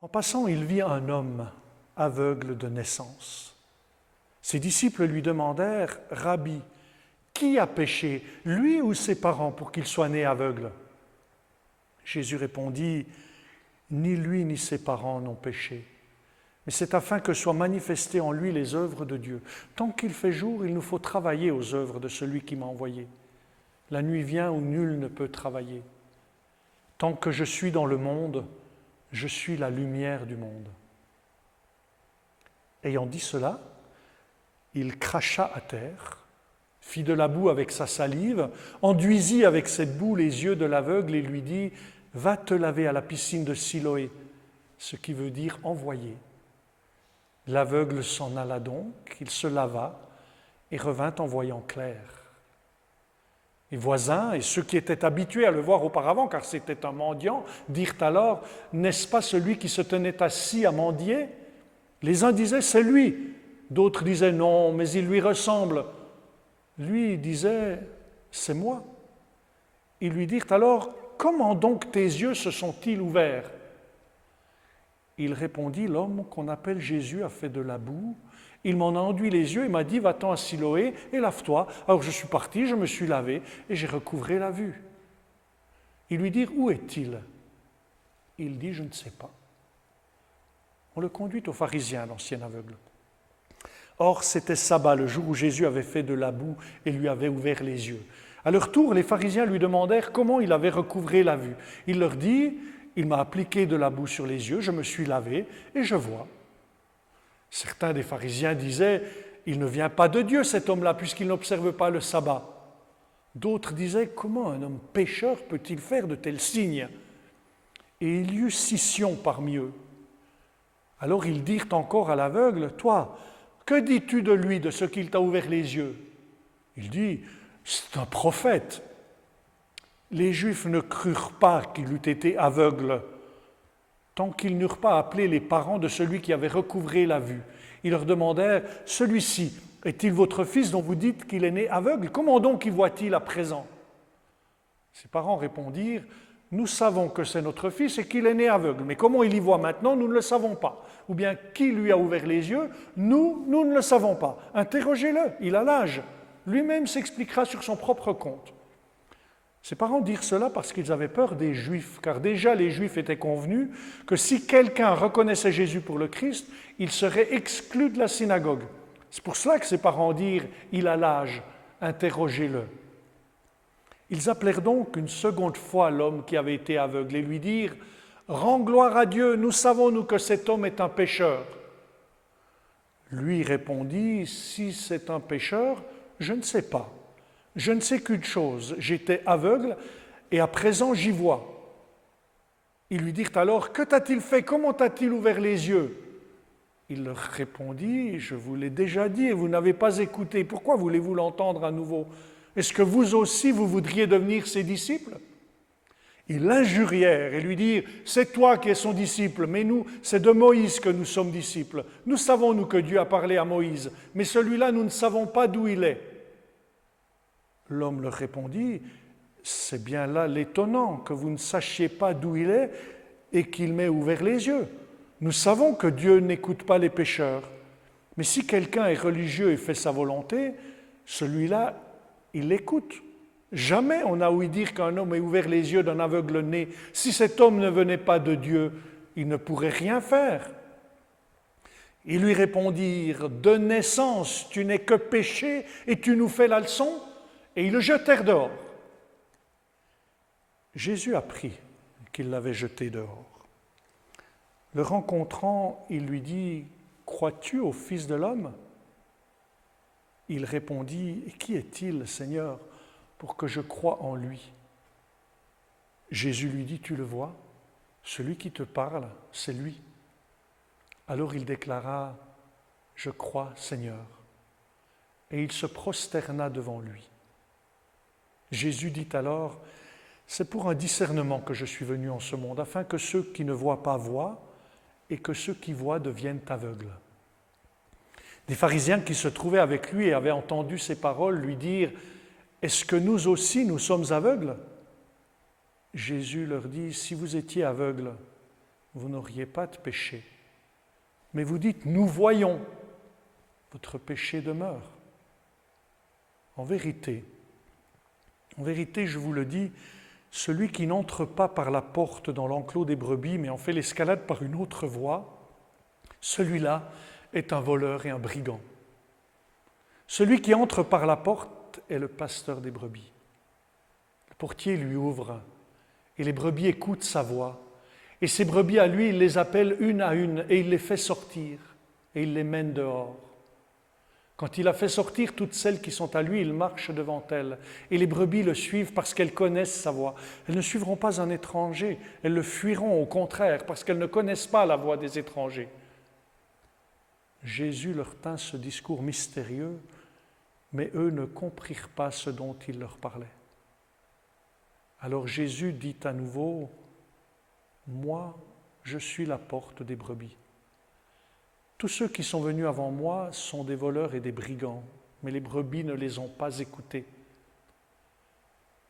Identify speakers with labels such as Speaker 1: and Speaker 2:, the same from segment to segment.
Speaker 1: En passant, il vit un homme aveugle de naissance. Ses disciples lui demandèrent, « Rabbi, qui a péché, lui ou ses parents, pour qu'il soit né aveugle ?» Jésus répondit, « Ni lui ni ses parents n'ont péché, mais c'est afin que soient manifestées en lui les œuvres de Dieu. Tant qu'il fait jour, il nous faut travailler aux œuvres de celui qui m'a envoyé. La nuit vient où nul ne peut travailler. Tant que je suis dans le monde, je suis la lumière du monde. » Ayant dit cela, il cracha à terre, fit de la boue avec sa salive, enduisit avec cette boue les yeux de l'aveugle et lui dit « Va te laver à la piscine de Siloé », ce qui veut dire « envoyer ». L'aveugle s'en alla donc, il se lava et revint en voyant clair. Les voisins et ceux qui étaient habitués à le voir auparavant, car c'était un mendiant, dirent alors « N'est-ce pas celui qui se tenait assis à mendier ?» Les uns disaient « C'est lui », d'autres disaient « Non, mais il lui ressemble ». Lui disait « C'est moi ». Ils lui dirent alors « Comment donc tes yeux se sont-ils ouverts ?» Il répondit « L'homme qu'on appelle Jésus a fait de la boue. Il m'en a enduit les yeux et m'a dit « Va-t'en à Siloé et lave-toi ». Alors je suis parti, je me suis lavé et j'ai recouvré la vue. Ils lui dirent « Où est-il » Il dit « Je ne sais pas ». On le conduit aux pharisiens, l'ancien aveugle. Or, c'était sabbat, le jour où Jésus avait fait de la boue et lui avait ouvert les yeux. À leur tour, les pharisiens lui demandèrent comment il avait recouvré la vue. Il leur dit « Il m'a appliqué de la boue sur les yeux, je me suis lavé et je vois ». Certains des pharisiens disaient « Il ne vient pas de Dieu cet homme-là puisqu'il n'observe pas le sabbat ». D'autres disaient « Comment un homme pécheur peut-il faire de tels signes ?» Et il y eut scission parmi eux. Alors ils dirent encore à l'aveugle « Toi, que dis-tu de lui, de ce qu'il t'a ouvert les yeux ?» Il dit « C'est un prophète. » Les Juifs ne crurent pas qu'il eût été aveugle tant qu'ils n'eurent pas appelé les parents de celui qui avait recouvré la vue. Ils leur demandèrent « Celui-ci, est-il votre fils dont vous dites qu'il est né aveugle? Comment donc y voit-il à présent ?» Ses parents répondirent « Nous savons que c'est notre fils et qu'il est né aveugle, mais comment il y voit maintenant, nous ne le savons pas. Ou bien qui lui a ouvert les yeux, nous ne le savons pas. Interrogez-le, il a l'âge. Lui-même s'expliquera sur son propre compte. » Ses parents dirent cela parce qu'ils avaient peur des Juifs, car déjà les Juifs étaient convenus que si quelqu'un reconnaissait Jésus pour le Christ, il serait exclu de la synagogue. C'est pour cela que ses parents dirent « Il a l'âge, interrogez-le ». Ils appelèrent donc une seconde fois l'homme qui avait été aveugle et lui dirent « Rends gloire à Dieu, nous savons, nous, que cet homme est un pécheur. » Lui répondit « Si c'est un pécheur, je ne sais pas. Je ne sais qu'une chose, j'étais aveugle et à présent j'y vois. » Ils lui dirent alors « Que t'a-t-il fait? Comment t'a-t-il ouvert les yeux ?» Il leur répondit « Je vous l'ai déjà dit et vous n'avez pas écouté. Pourquoi voulez-vous l'entendre à nouveau? Est-ce que vous aussi, vous voudriez devenir ses disciples ?» Ils l'injurièrent et lui dirent « C'est toi qui es son disciple, mais nous, c'est de Moïse que nous sommes disciples. Nous savons, nous, que Dieu a parlé à Moïse, mais celui-là, nous ne savons pas d'où il est. » L'homme leur répondit « C'est bien là l'étonnant, que vous ne sachiez pas d'où il est et qu'il m'ait ouvert les yeux. Nous savons que Dieu n'écoute pas les pécheurs, mais si quelqu'un est religieux et fait sa volonté, celui-là, il l'écoute. Jamais on n'a ouï dire qu'un homme ait ouvert les yeux d'un aveugle né. Si cet homme ne venait pas de Dieu, il ne pourrait rien faire. » Ils lui répondirent « De naissance, tu n'es que péché et tu nous fais la leçon ?» Et ils le jetèrent dehors. Jésus apprit qu'ils l'avaient jeté dehors. Le rencontrant, il lui dit « Crois-tu au Fils de l'homme » Il répondit « Qui est-il, Seigneur, pour que je croie en lui ?» Jésus lui dit « Tu le vois, celui qui te parle, c'est lui. » Alors il déclara « Je crois, Seigneur. » Et il se prosterna devant lui. Jésus dit alors « C'est pour un discernement que je suis venu en ce monde, afin que ceux qui ne voient pas voient et que ceux qui voient deviennent aveugles. » Des pharisiens qui se trouvaient avec lui et avaient entendu ces paroles lui dirent « Est-ce que nous aussi nous sommes aveugles ?» Jésus leur dit « Si vous étiez aveugles, vous n'auriez pas de péché. Mais vous dites, nous voyons, votre péché demeure. En vérité, je vous le dis, celui qui n'entre pas par la porte dans l'enclos des brebis, mais en fait l'escalade par une autre voie, celui-là est un voleur et un brigand. Celui qui entre par la porte est le pasteur des brebis. Le portier lui ouvre et les brebis écoutent sa voix. Et ces brebis à lui, il les appelle une à une et il les fait sortir et il les mène dehors. Quand il a fait sortir toutes celles qui sont à lui, il marche devant elles. Et les brebis le suivent parce qu'elles connaissent sa voix. Elles ne suivront pas un étranger, elles le fuiront au contraire parce qu'elles ne connaissent pas la voix des étrangers. Jésus leur tint ce discours mystérieux, mais eux ne comprirent pas ce dont il leur parlait. Alors Jésus dit à nouveau, « Moi, je suis la porte des brebis. Tous ceux qui sont venus avant moi sont des voleurs et des brigands, mais les brebis ne les ont pas écoutés.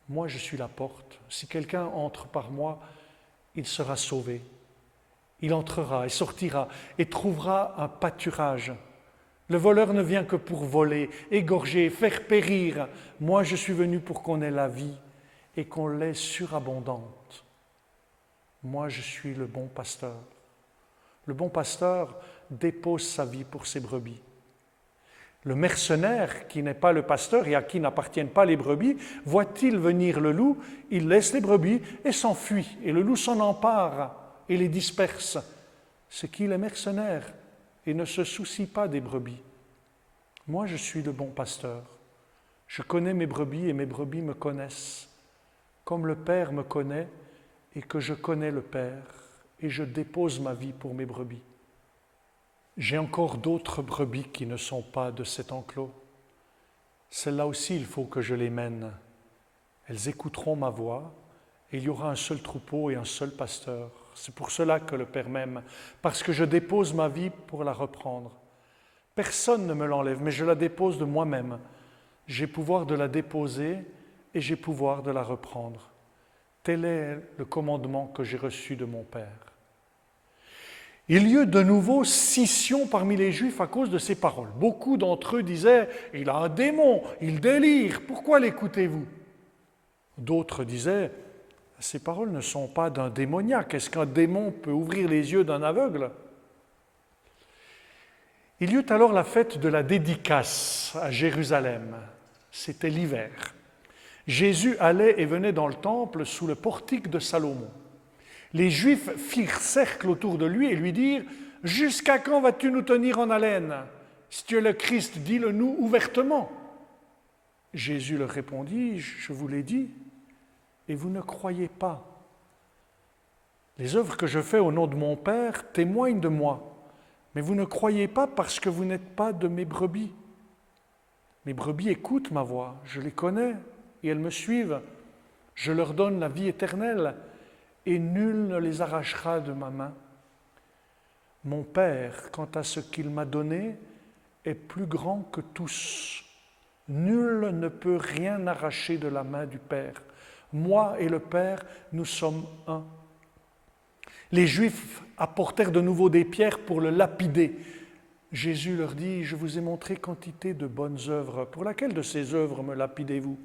Speaker 1: Moi, je suis la porte. Si quelqu'un entre par moi, il sera sauvé. Il entrera et sortira et trouvera un pâturage. Le voleur ne vient que pour voler, égorger, faire périr. Moi, je suis venu pour qu'on ait la vie et qu'on l'ait surabondante. Moi, je suis le bon pasteur. Le bon pasteur dépose sa vie pour ses brebis. Le mercenaire, qui n'est pas le pasteur et à qui n'appartiennent pas les brebis, voit-il venir le loup, il laisse les brebis et s'enfuit. Et le loup s'en empare et les disperse. C'est qu'il est mercenaire et ne se soucie pas des brebis. Moi, je suis le bon pasteur. Je connais mes brebis et mes brebis me connaissent, comme le Père me connaît et que je connais le Père, et je dépose ma vie pour mes brebis. J'ai encore d'autres brebis qui ne sont pas de cet enclos. Celles-là aussi, il faut que je les mène. Elles écouteront ma voix, et il y aura un seul troupeau et un seul pasteur. C'est pour cela que le Père m'aime, parce que je dépose ma vie pour la reprendre. Personne ne me l'enlève, mais je la dépose de moi-même. J'ai pouvoir de la déposer et j'ai pouvoir de la reprendre. Tel est le commandement que j'ai reçu de mon Père. Il y eut de nouveau scission parmi les Juifs à cause de ces paroles. Beaucoup d'entre eux disaient « Il a un démon, il délire, pourquoi l'écoutez-vous » D'autres disaient « Ces paroles ne sont pas d'un démoniaque, est-ce qu'un démon peut ouvrir les yeux d'un aveugle ?» Il y eut alors la fête de la dédicace à Jérusalem. C'était l'hiver. Jésus allait et venait dans le temple sous le portique de Salomon. Les Juifs firent cercle autour de lui et lui dirent « Jusqu'à quand vas-tu nous tenir en haleine? Si tu es le Christ, dis-le-nous ouvertement. » Jésus leur répondit « Je vous l'ai dit, et vous ne croyez pas. Les œuvres que je fais au nom de mon Père témoignent de moi, mais vous ne croyez pas parce que vous n'êtes pas de mes brebis. Mes brebis écoutent ma voix, je les connais et elles me suivent. Je leur donne la vie éternelle et nul ne les arrachera de ma main. Mon Père, quant à ce qu'il m'a donné, est plus grand que tous. Nul ne peut rien arracher de la main du Père. Moi et le Père, nous sommes un. » Les Juifs apportèrent de nouveau des pierres pour le lapider. Jésus leur dit « Je vous ai montré quantité de bonnes œuvres. Pour laquelle de ces œuvres me lapidez-vous »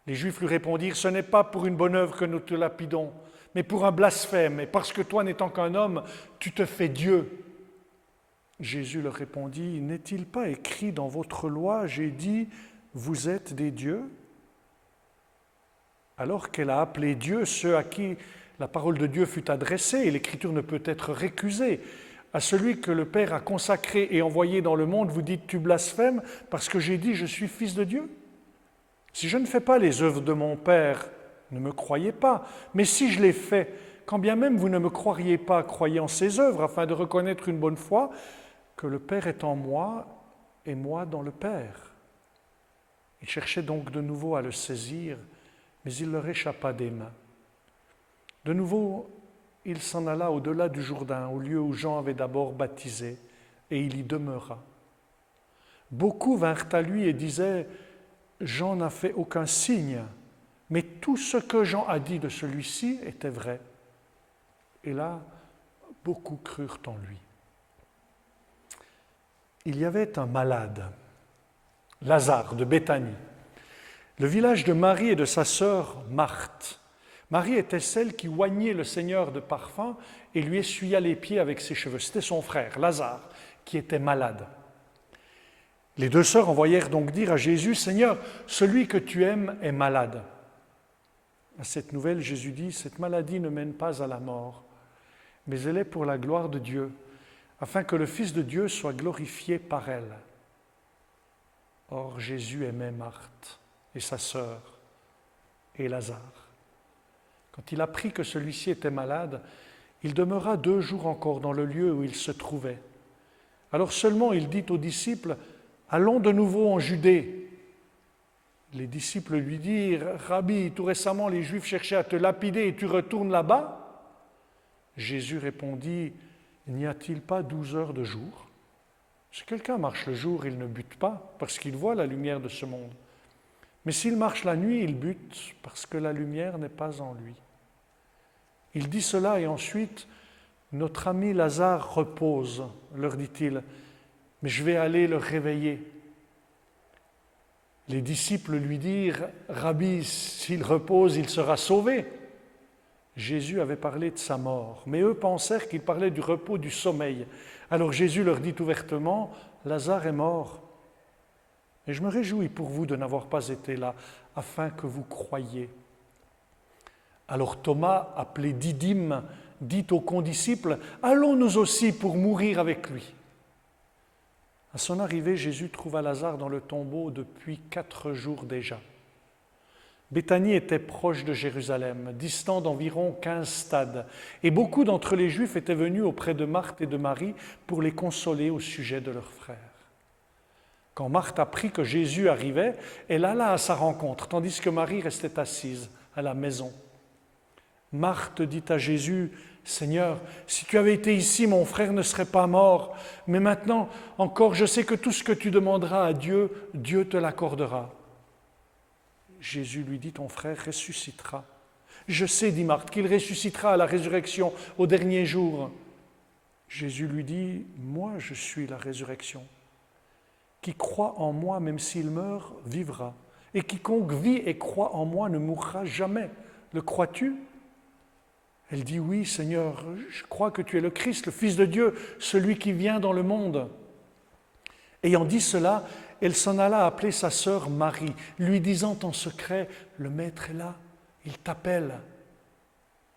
Speaker 1: Les Juifs lui répondirent « Ce n'est pas pour une bonne œuvre que nous te lapidons, mais pour un blasphème, et parce que toi, n'étant qu'un homme, tu te fais Dieu. » Jésus leur répondit « N'est-il pas écrit dans votre loi, j'ai dit, vous êtes des dieux ?» Alors qu'elle a appelé Dieu ceux à qui la parole de Dieu fut adressée, et l'Écriture ne peut être récusée, à celui que le Père a consacré et envoyé dans le monde, vous dites « Tu blasphèmes parce que j'ai dit, je suis fils de Dieu ?» Si je ne fais pas les œuvres de mon Père, ne me croyez pas. Mais si je les fais, quand bien même vous ne me croiriez pas, croyez en ces œuvres, afin de reconnaître une bonne fois que le Père est en moi et moi dans le Père. Ils cherchaient donc de nouveau à le saisir, mais il leur échappa des mains. De nouveau, il s'en alla au-delà du Jourdain, au lieu où Jean avait d'abord baptisé, et il y demeura. Beaucoup vinrent à lui et disaient « Jean n'a fait aucun signe, mais tout ce que Jean a dit de celui-ci était vrai. » Et là, beaucoup crurent en lui. Il y avait un malade, Lazare de Béthanie, le village de Marie et de sa sœur Marthe. Marie était celle qui oignait le Seigneur de parfum et lui essuya les pieds avec ses cheveux. C'était son frère, Lazare, qui était malade. Les deux sœurs envoyèrent donc dire à Jésus, « Seigneur, celui que tu aimes est malade. » À cette nouvelle, Jésus dit, « Cette maladie ne mène pas à la mort, mais elle est pour la gloire de Dieu, afin que le Fils de Dieu soit glorifié par elle. » Or, Jésus aimait Marthe et sa sœur et Lazare. Quand il apprit que celui-ci était malade, il demeura 2 jours encore dans le lieu où il se trouvait. Alors seulement il dit aux disciples, « Allons de nouveau en Judée. » Les disciples lui dirent, « Rabbi, tout récemment les Juifs cherchaient à te lapider et tu retournes là-bas ?» Jésus répondit, « N'y a-t-il pas 12 heures de jour ? Si quelqu'un marche le jour, il ne bute pas, parce qu'il voit la lumière de ce monde. Mais s'il marche la nuit, il bute, parce que la lumière n'est pas en lui. » Il dit cela et ensuite, « Notre ami Lazare repose, leur dit-il, mais je vais aller le réveiller. » Les disciples lui dirent, « Rabbi, s'il repose, il sera sauvé. » Jésus avait parlé de sa mort, mais eux pensèrent qu'il parlait du repos du sommeil. Alors Jésus leur dit ouvertement, « Lazare est mort. Et je me réjouis pour vous de n'avoir pas été là, afin que vous croyiez. » Alors Thomas, appelé Didyme, dit aux condisciples, « Allons nous aussi pour mourir avec lui. » À son arrivée, Jésus trouva Lazare dans le tombeau depuis 4 jours déjà. Béthanie était proche de Jérusalem, distant d'environ 15 stades, et beaucoup d'entre les Juifs étaient venus auprès de Marthe et de Marie pour les consoler au sujet de leur frère. Quand Marthe apprit que Jésus arrivait, elle alla à sa rencontre, tandis que Marie restait assise à la maison. Marthe dit à Jésus, « Seigneur, si tu avais été ici, mon frère ne serait pas mort, mais maintenant encore je sais que tout ce que tu demanderas à Dieu, Dieu te l'accordera. » Jésus lui dit, « Ton frère ressuscitera. » « Je sais, dit Marthe, qu'il ressuscitera à la résurrection au dernier jour. » Jésus lui dit, « Moi je suis la résurrection. Qui croit en moi, même s'il meurt, vivra. Et quiconque vit et croit en moi ne mourra jamais. Le crois-tu » Elle dit, « Oui, Seigneur, je crois que tu es le Christ, le Fils de Dieu, celui qui vient dans le monde. » Ayant dit cela, elle s'en alla appeler sa sœur Marie, lui disant en secret, « Le Maître est là, il t'appelle. »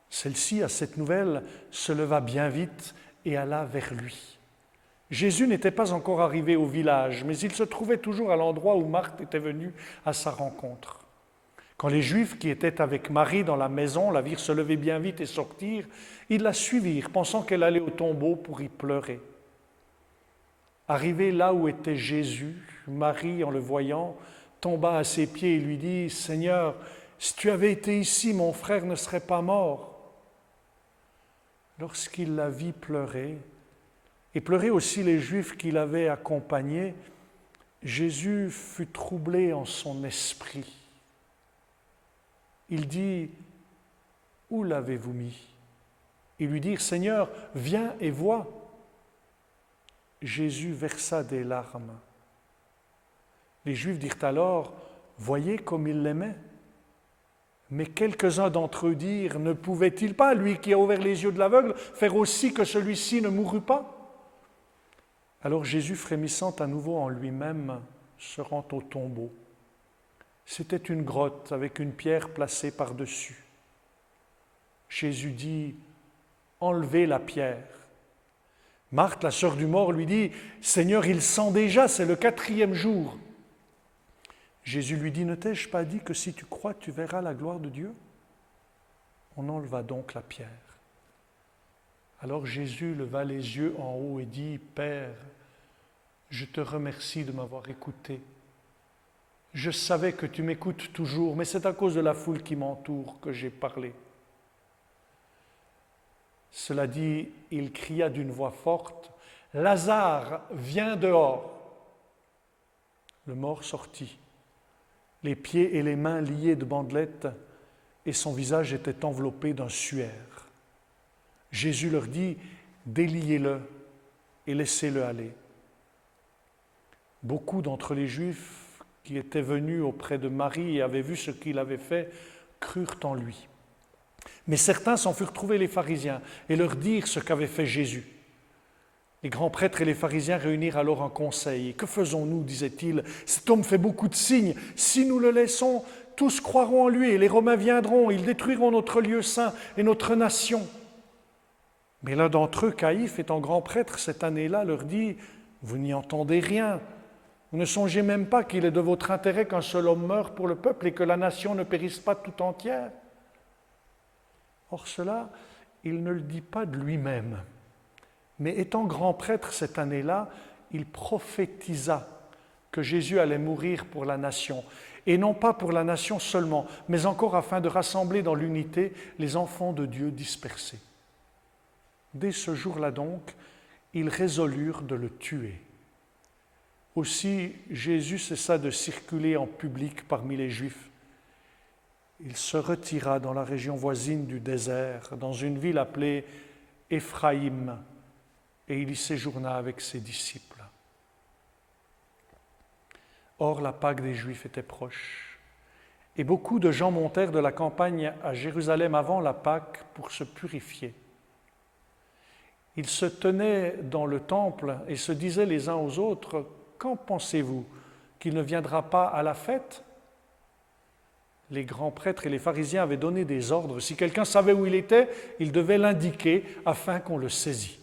Speaker 1: Celle-ci, à cette nouvelle, se leva bien vite et alla vers lui. Jésus n'était pas encore arrivé au village, mais il se trouvait toujours à l'endroit où Marthe était venue à sa rencontre. Quand les Juifs qui étaient avec Marie dans la maison la virent se lever bien vite et sortir, ils la suivirent, pensant qu'elle allait au tombeau pour y pleurer. Arrivée là où était Jésus, Marie, en le voyant, tomba à ses pieds et lui dit, « Seigneur, si tu avais été ici, mon frère ne serait pas mort. » Lorsqu'il la vit pleurer, et pleurer aussi les Juifs qui l'avaient accompagné, Jésus fut troublé en son esprit. Il dit, « Où l'avez-vous mis » Ils lui dirent, « Seigneur, viens et vois. » Jésus versa des larmes. Les Juifs dirent alors, « Voyez comme il l'aimait. » Mais quelques-uns d'entre eux dirent, « Ne pouvait-il pas, lui qui a ouvert les yeux de l'aveugle, faire aussi que celui-ci ne mourût pas ?» Alors Jésus, frémissant à nouveau en lui-même, se rend au tombeau. C'était une grotte avec une pierre placée par-dessus. Jésus dit, « Enlevez la pierre. » Marthe, la sœur du mort, lui dit, « Seigneur, il sent déjà, c'est le 4e jour. » Jésus lui dit, « Ne t'ai-je pas dit que si tu crois, tu verras la gloire de Dieu ?» On enleva donc la pierre. Alors Jésus leva les yeux en haut et dit, « Père, je te remercie de m'avoir écouté. Je savais que tu m'écoutes toujours, mais c'est à cause de la foule qui m'entoure que j'ai parlé. » Cela dit, il cria d'une voix forte, « Lazare, viens dehors !» Le mort sortit, les pieds et les mains liés de bandelettes, et son visage était enveloppé d'un suaire. Jésus leur dit, déliez-le et laissez-le aller. Beaucoup d'entre les Juifs qui étaient venus auprès de Marie et avaient vu ce qu'il avait fait, crurent en lui. Mais certains s'en furent trouvés les pharisiens et leur dirent ce qu'avait fait Jésus. Les grands prêtres et les pharisiens réunirent alors un conseil. « Que faisons-nous » disaient-ils. « Cet homme fait beaucoup de signes. Si nous le laissons, tous croiront en lui et les Romains viendront. Ils détruiront notre lieu saint et notre nation. » Mais l'un d'entre eux, Caïphe, étant grand prêtre cette année-là, leur dit « Vous n'y entendez rien. Vous ne songez même pas qu'il est de votre intérêt qu'un seul homme meure pour le peuple et que la nation ne périsse pas tout entière. » Or cela, il ne le dit pas de lui-même. Mais étant grand prêtre cette année-là, il prophétisa que Jésus allait mourir pour la nation. Et non pas pour la nation seulement, mais encore afin de rassembler dans l'unité les enfants de Dieu dispersés. Dès ce jour-là donc, ils résolurent de le tuer. Aussi, Jésus cessa de circuler en public parmi les Juifs. Il se retira dans la région voisine du désert, dans une ville appelée Éphraïm, et il y séjourna avec ses disciples. Or, la Pâque des Juifs était proche, et beaucoup de gens montèrent de la campagne à Jérusalem avant la Pâque pour se purifier. Ils se tenaient dans le temple et se disaient les uns aux autres, « Qu'en pensez-vous? Qu'il ne viendra pas à la fête ?» Les grands prêtres et les pharisiens avaient donné des ordres. Si quelqu'un savait où il était, il devait l'indiquer afin qu'on le saisît.